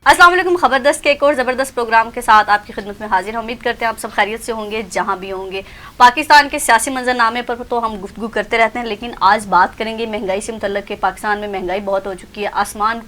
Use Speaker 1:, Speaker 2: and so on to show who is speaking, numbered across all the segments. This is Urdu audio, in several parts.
Speaker 1: السلام علیکم، خبردست کے ایک اور زبردست پروگرام کے ساتھ آپ کی خدمت میں حاضر ہیں۔ امید کرتے ہیں آپ سب خیریت سے ہوں گے جہاں بھی ہوں گے۔ پاکستان کے سیاسی منظرنامے پر تو ہم گفتگو کرتے رہتے ہیں، لیکن آج بات کریں گے مہنگائی سے متعلق کہ پاکستان میں مہنگائی بہت ہو چکی ہے۔ آسمان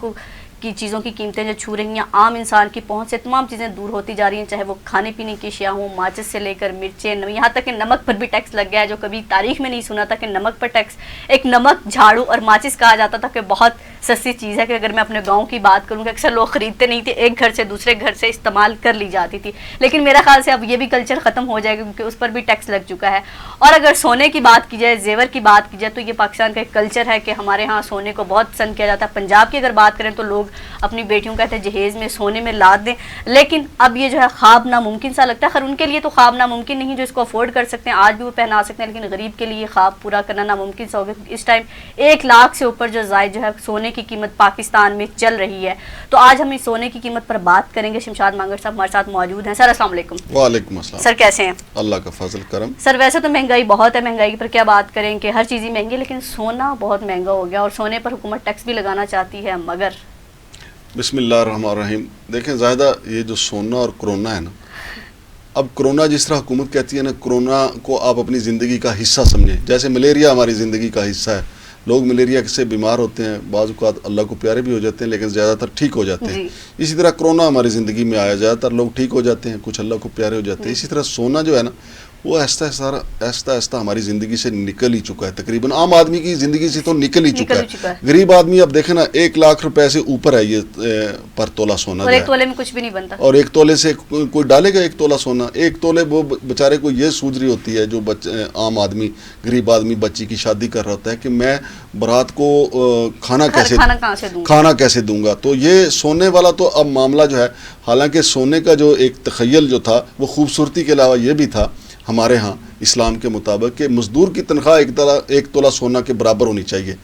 Speaker 1: کی چیزوں کی قیمتیں جو چھو رہی ہیں، عام انسان کی پہنچ سے تمام چیزیں دور ہوتی جا رہی ہیں، چاہے وہ کھانے پینے کی اشیاء ہوں، ماچس سے لے کر مرچیں، یہاں تک کہ نمک پر بھی ٹیکس لگ گیا ہے، جو کبھی تاریخ میں نہیں سنا تھا کہ نمک پر ٹیکس۔ ایک نمک، جھاڑو اور ماچس کہا جاتا تھا کہ بہت سستی چیز ہے، کہ اگر میں اپنے گاؤں کی بات کروں کہ اکثر لوگ خریدتے نہیں تھے، ایک گھر سے دوسرے گھر سے استعمال کر لی جاتی تھی، لیکن میرا خیال سے اب یہ بھی کلچر ختم ہو جائے گا کیونکہ اس پر بھی ٹیکس لگ چکا ہے۔ اور اگر سونے کی بات کی جائے، زیور کی بات کی جائے، تو یہ پاکستان کا ایک کلچر ہے کہ ہمارے ہاں سونے کو بہت پسند کیا جاتا ہے۔ پنجاب کی اگر بات کریں تو لوگ اپنی بیٹیوں کہتے ہیں جہیز میں سونے میں لاد دیں، لیکن اب یہ جو ہے خواب ناممکن سا لگتا ہے۔ خیر ان کے لیے تو خواب ناممکن نہیں، جو اس کو افورڈ کر سکتے ہیں آج بھی وہ پہنا سکتے ہیں، لیکن غریب کے لیے خواب پورا کرنا ناممکن سا ہو گیا۔ اس ٹائم 1 لاکھ سے اوپر جو زائد جو ہے سونے کی قیمت پاکستان میں چل رہی ہے۔ تو آج ہم اس سونے کی قیمت پر بات کریں گے۔ شمشاد مانگڑ صاحب ہمارے ساتھ موجود ہیں۔ سر السلام علیکم۔
Speaker 2: وعلیکم السلام۔
Speaker 1: سر کیسے ہیں؟
Speaker 2: اللہ کا فضل کرم۔
Speaker 1: سر ویسے تو مہنگائی بہت ہے، مہنگائی پر کیا بات کریں کہ ہر چیز ہی مہنگی، لیکن سونا بہت مہنگا ہو گیا اور سونے پر حکومت ٹیکس بھی لگانا چاہتی ہے، مگر
Speaker 2: بسم اللہ الرحمن الرحیم۔ دیکھیں زاہدہ، یہ جو سونا اور کرونا ہے نا، اب کرونا جس طرح حکومت کہتی ہے نا، کرونا کو آپ اپنی زندگی کا حصہ سمجھیں، جیسے ملیریا ہماری زندگی کا حصہ ہے۔ لوگ ملیریا سے بیمار ہوتے ہیں، بعض اوقات اللہ کو پیارے بھی ہو جاتے ہیں، لیکن زیادہ تر ٹھیک ہو جاتے ہیں۔ اسی طرح کرونا ہماری زندگی میں آیا، زیادہ تر لوگ ٹھیک ہو جاتے ہیں، کچھ اللہ کو پیارے ہو جاتے ہیں۔ اسی طرح سونا جو ہے نا، وہ آہستہ آہستہ ہماری زندگی سے نکل ہی چکا ہے، تقریباً عام آدمی کی زندگی سے تو نکل ہی چکا ہے۔ غریب آدمی اب دیکھیں نا، 1 لاکھ روپے سے اوپر ہے یہ پر تولہ سونا،
Speaker 1: اور 1 تولے میں کچھ بھی نہیں بنتا،
Speaker 2: اور 1 تولے سے کوئی ڈالے گا 1 تولہ سونا؟ 1 تولے وہ بیچارے کو یہ سوچ رہی ہوتی ہے جو عام آدمی، غریب آدمی بچی کی شادی کر رہا ہوتا ہے کہ میں برات کو کھانا کیسے دوں گا۔ تو یہ سونے والا تو اب معاملہ جو ہے، حالانکہ سونے کا جو ایک تخیل جو تھا وہ خوبصورتی کے علاوہ یہ بھی تھا ہمارے ہاں اسلام کے مطابق کہ مزدور کی تنخواہ 1 تولہ سونا کے برابر ہونی چاہیے۔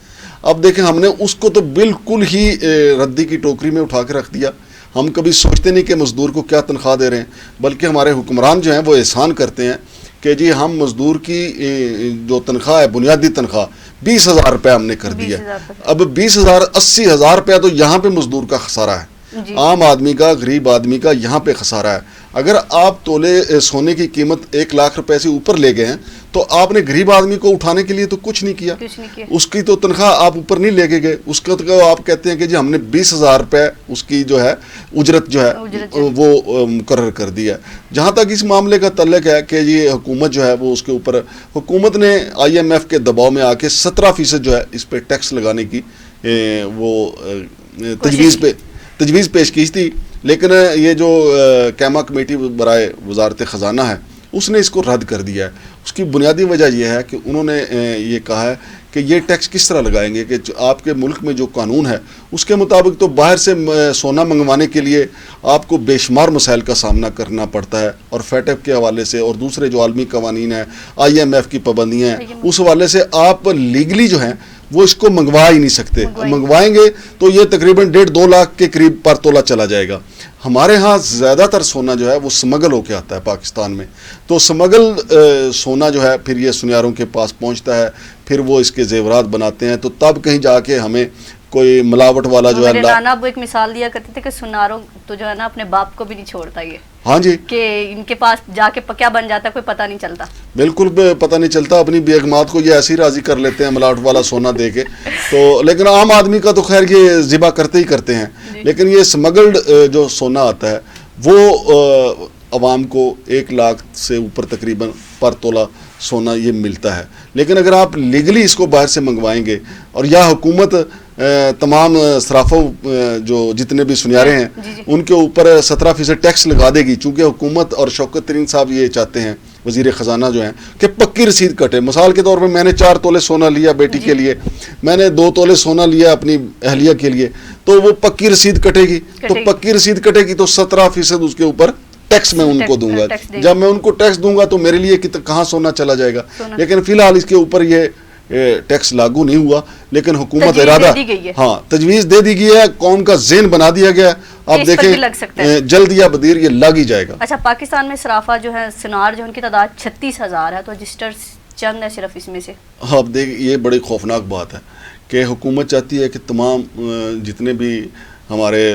Speaker 2: اب دیکھیں ہم نے اس کو تو بالکل ہی ردی کی ٹوکری میں اٹھا کے رکھ دیا۔ ہم کبھی سوچتے نہیں کہ مزدور کو کیا تنخواہ دے رہے ہیں، بلکہ ہمارے حکمران جو ہیں وہ احسان کرتے ہیں کہ جی ہم مزدور کی جو تنخواہ ہے، بنیادی تنخواہ 20,000 روپے ہم نے کر دیا۔ اب 20,000 80,000 روپیہ تو یہاں پہ مزدور کا خسارہ ہے، عام آدمی کا، غریب آدمی کا یہاں پہ خسارہ ہے۔ اگر آپ تولے سونے کی قیمت 1 لاکھ روپے سے اوپر لے گئے ہیں تو آپ نے غریب آدمی کو اٹھانے کے لیے تو کچھ نہیں کیا، اس کی تو تنخواہ آپ اوپر نہیں لے کے گئے، اس کا تو آپ کہتے ہیں کہ جی ہم نے 20,000 روپے اس کی جو ہے اجرت جو ہے وہ مقرر کر دیا۔ جہاں تک اس معاملے کا تعلق ہے کہ یہ حکومت جو ہے وہ اس کے اوپر، حکومت نے IMF کے دباؤ میں آ کے 17% جو ہے اس پہ ٹیکس لگانے کی وہ تجویز پیش کی تھی، لیکن یہ جو کیما کمیٹی برائے وزارت خزانہ ہے اس نے اس کو رد کر دیا ہے۔ اس کی بنیادی وجہ یہ ہے کہ انہوں نے یہ کہا ہے کہ یہ ٹیکس کس طرح لگائیں گے کہ آپ کے ملک میں جو قانون ہے اس کے مطابق تو باہر سے سونا منگوانے کے لیے آپ کو بے شمار مسائل کا سامنا کرنا پڑتا ہے، اور فیٹپ کے حوالے سے اور دوسرے جو عالمی قوانین ہیں، IMF کی پابندیاں ہیں، اس حوالے سے آپ لیگلی جو ہیں وہ اس کو منگوا ہی نہیں سکتے۔ منگوائیں گے تو یہ تقریباً 1.5-2 لاکھ کے قریب پر تولہ چلا جائے گا۔ ہمارے ہاں زیادہ تر سونا جو ہے وہ سمگل ہو کے آتا ہے پاکستان میں، تو سمگل سونا جو ہے پھر یہ سنیاروں کے پاس پہنچتا ہے، پھر وہ اس کے زیورات بناتے ہیں، تو تب کہیں جا کے ہمیں کوئی ملاوٹ والا جو ہے۔
Speaker 1: نانا ابو ایک مثال دیا کرتے تھے کہ سناروں تو جو ہے نا اپنے باپ کو بھی نہیں چھوڑتا، یہ
Speaker 2: ہاں جی،
Speaker 1: کہ ان کے پاس جا کے کیا بن جاتا ہے کوئی پتہ نہیں چلتا، بالکل
Speaker 2: پتہ نہیں چلتا۔ اپنی بیگمات کو یہ ایسی راضی کر لیتے ہیں ملاوٹ والا سونا دے کے، تو لیکن عام آدمی کا تو خیر یہ ذبح کرتے ہی کرتے ہیں، لیکن یہ سمگلڈ جو سونا آتا ہے وہ عوام کو 1 لاکھ سے اوپر تقریباً پر تولہ سونا یہ ملتا ہے۔ لیکن اگر آپ لیگلی اس کو باہر سے منگوائیں گے، اور یا حکومت تمام صرافوں جو جتنے بھی سنیارے ہیں ان کے اوپر 17% ٹیکس لگا دے گی، چونکہ حکومت اور شوکت ترین صاحب یہ چاہتے ہیں، وزیر خزانہ جو ہیں، کہ پکی رسید کٹے۔ مثال کے طور پہ میں نے 4 تولے سونا لیا بیٹی کے لیے، میں نے 2 تولے سونا لیا اپنی اہلیہ کے لیے، تو وہ پکی رسید کٹے گی، تو پکی رسید کٹے گی تو 17% اس کے اوپر ٹیکس میں ان کو دوں گا۔ جب میں ان کو ٹیکس دوں گا تو میرے لیے کہاں سونا چلا جائے گا؟ لیکن فی الحال اس کے اوپر یہ ٹیکس لاگو نہیں ہوا، لیکن حکومت ارادہ تجویز دے دی گئی ہے، قوم کا ذہن بنا دیا گیا ہے۔ آپ دیکھیں جلد یا بدیر یہ لگ ہی جائے گا۔
Speaker 1: اچھا، پاکستان میں صرافہ جو ہے سنار جو ان کی تعداد 36,000 ہے، تو رجسٹر چند ہے صرف اس میں سے۔
Speaker 2: آپ دیکھ، یہ بڑی خوفناک بات ہے کہ حکومت چاہتی ہے کہ تمام جتنے بھی ہمارے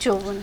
Speaker 1: 54।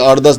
Speaker 2: 8-10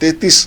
Speaker 2: 33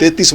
Speaker 2: 33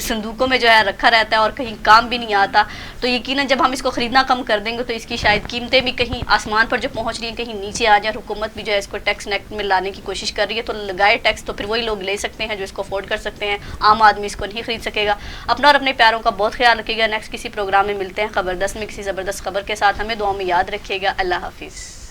Speaker 1: صندوقوں میں جو ہے رکھا رہتا ہے اور کہیں کام بھی نہیں آتا. تو یقیناً جب ہم اس کو خریدنا کم کر دیں گے تو اس کی شاید قیمتیں بھی کہیں آسمان پر جو پہنچ رہی ہیں کہیں نیچے آ جائیں. حکومت بھی جو ہے اس کو ٹیکس نیٹ میں لانے کی کوشش کر رہی ہے, تو لگائے ٹیکس, تو پھر وہی لوگ لے سکتے ہیں جو اس کو افورڈ کر سکتے ہیں. عام آدمی اس کو نہیں خرید سکے گا. اپنا اور اپنے پیاروں کا بہت خیال رکھیے گا. نیکسٹ کسی پروگرام میں ملتے ہیں خبردست میں کسی زبردست خبر کے ساتھ. ہمیں دعاؤں میں یاد رکھیے گا. اللہ حافظ.